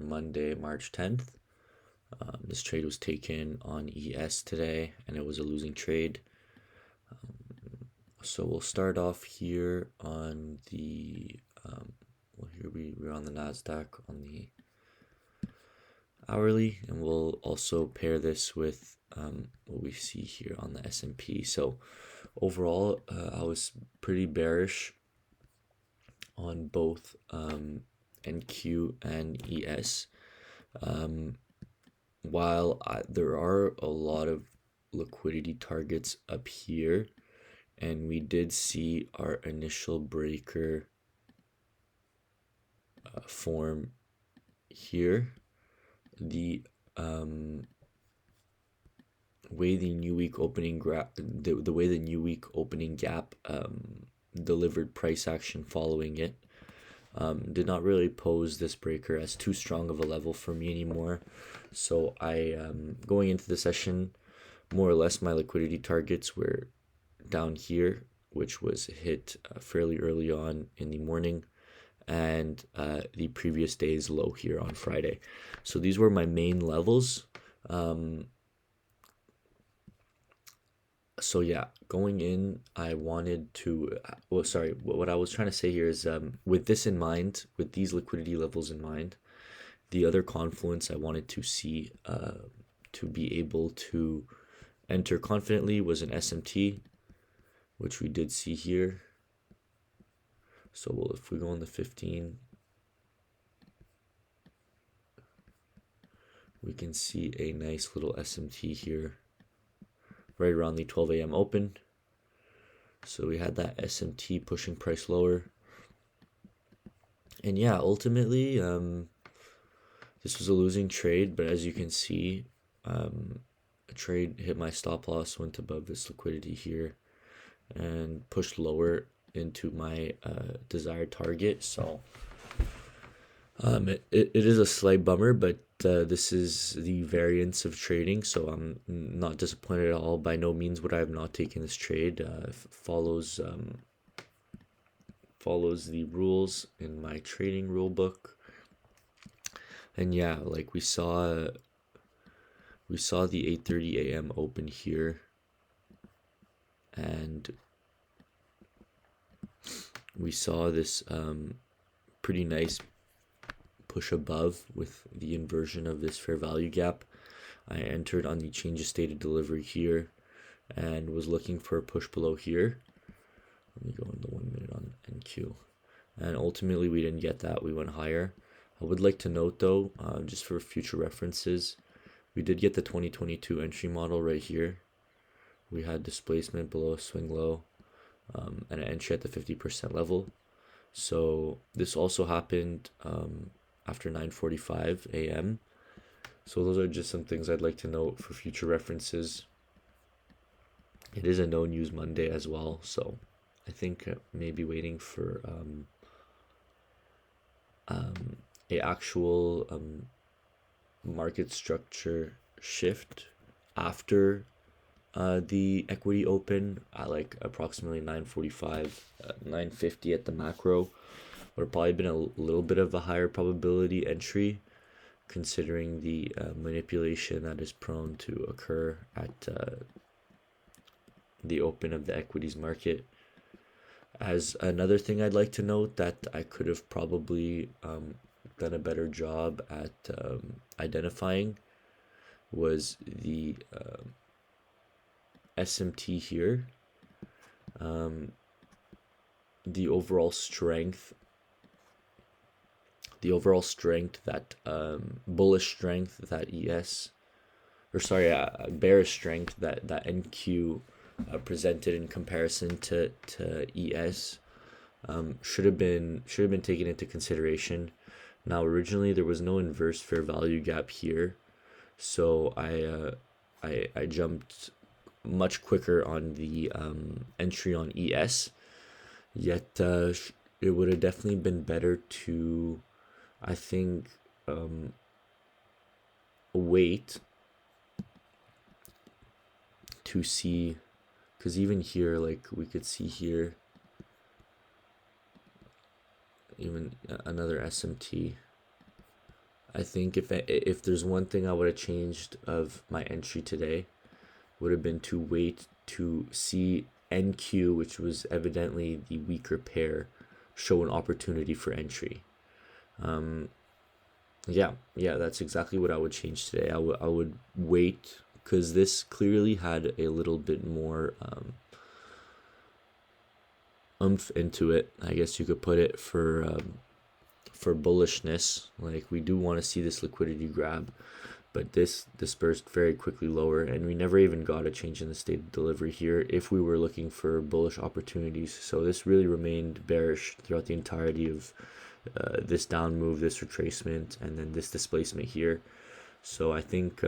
Monday, March 10th. This trade was taken on ES today, and it was a losing trade. So we'll start off here on the here we're on the Nasdaq on the hourly, and we'll also pair this with what we see here on the S&P. So overall, I was pretty bearish on both NQ and ES. While there are a lot of liquidity targets up here, and we did see our initial breaker form here, the way the new week opening the way the new week opening gap delivered price action following it did not really pose this breaker as too strong of a level for me anymore. So I going into the session, more or less my liquidity targets were down here, which was hit fairly early on in the morning, and the previous day's low here on Friday. So these were my main levels. So yeah, going in, I wanted to, what I was trying to say here is with this in mind, with these liquidity levels in mind, the other confluence I wanted to see to be able to enter confidently was an SMT, which we did see here. So if we go on the 15, we can see a nice little SMT here right around the 12 a.m. open. So we had that SMT pushing price lower. And yeah, ultimately, this was a losing trade, but as you can see, a trade hit my stop loss, went above this liquidity here, and pushed lower into my desired target. So it is a slight bummer, but this is the variance of trading, so I'm not disappointed at all. By no means would I have not taken this trade. Follows the rules in my trading rule book. And yeah, like we saw the 8:30 a.m. open here, and we saw this pretty nice push above with the inversion of this fair value gap. I entered on the change of state of delivery here and was looking for a push below here. Let me go in the 1 minute on NQ. And ultimately we didn't get that. We went higher. I would like to note though, just for future references, we did get the 2022 entry model right here. We had displacement below a swing low and an entry at the 50% level. So this also happened after 9:45 a.m. So those are just some things I'd like to note for future references. It is a no news Monday as well, so I think maybe waiting for a actual market structure shift after the equity open at like approximately 9:45, 9:50 at the macro would have probably been a little bit of a higher probability entry, considering the manipulation that is prone to occur at the open of the equities market. As another thing I'd like to note that I could have probably done a better job at identifying was the SMT here. The overall strength that bullish strength that bearish strength that NQ presented in comparison to ES should have been taken into consideration. Now originally there was no inverse fair value gap here, so I jumped much quicker on the entry on ES. Yet it would have definitely been better to, I think, wait to see, because even here, like we could see here, even another SMT I think if there's one thing I would have changed of my entry today, would have been to wait to see NQ, which was evidently the weaker pair, show an opportunity for entry. Um, yeah, that's exactly what I would change today. I would wait because this clearly had a little bit more oomph into it, I guess you could put it, for bullishness. Like, we do want to see this liquidity grab, but this dispersed very quickly lower, and we never even got a change in the state of delivery here if we were looking for bullish opportunities. So this really remained bearish throughout the entirety of this down move, this retracement, and then this displacement here. So I think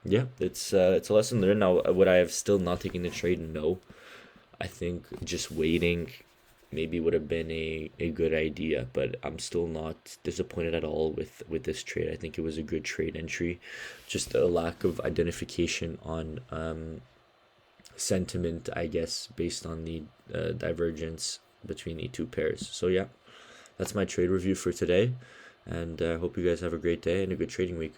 yeah, it's a lesson learned. Now, would I have still not taken the trade? No. I think just waiting maybe would have been a good idea, but I'm still not disappointed at all with this trade. I think it was a good trade entry. Just a lack of identification on sentiment, I guess, based on the divergence between the two pairs. So yeah, that's my trade review for today, and I hope you guys have a great day and a good trading week.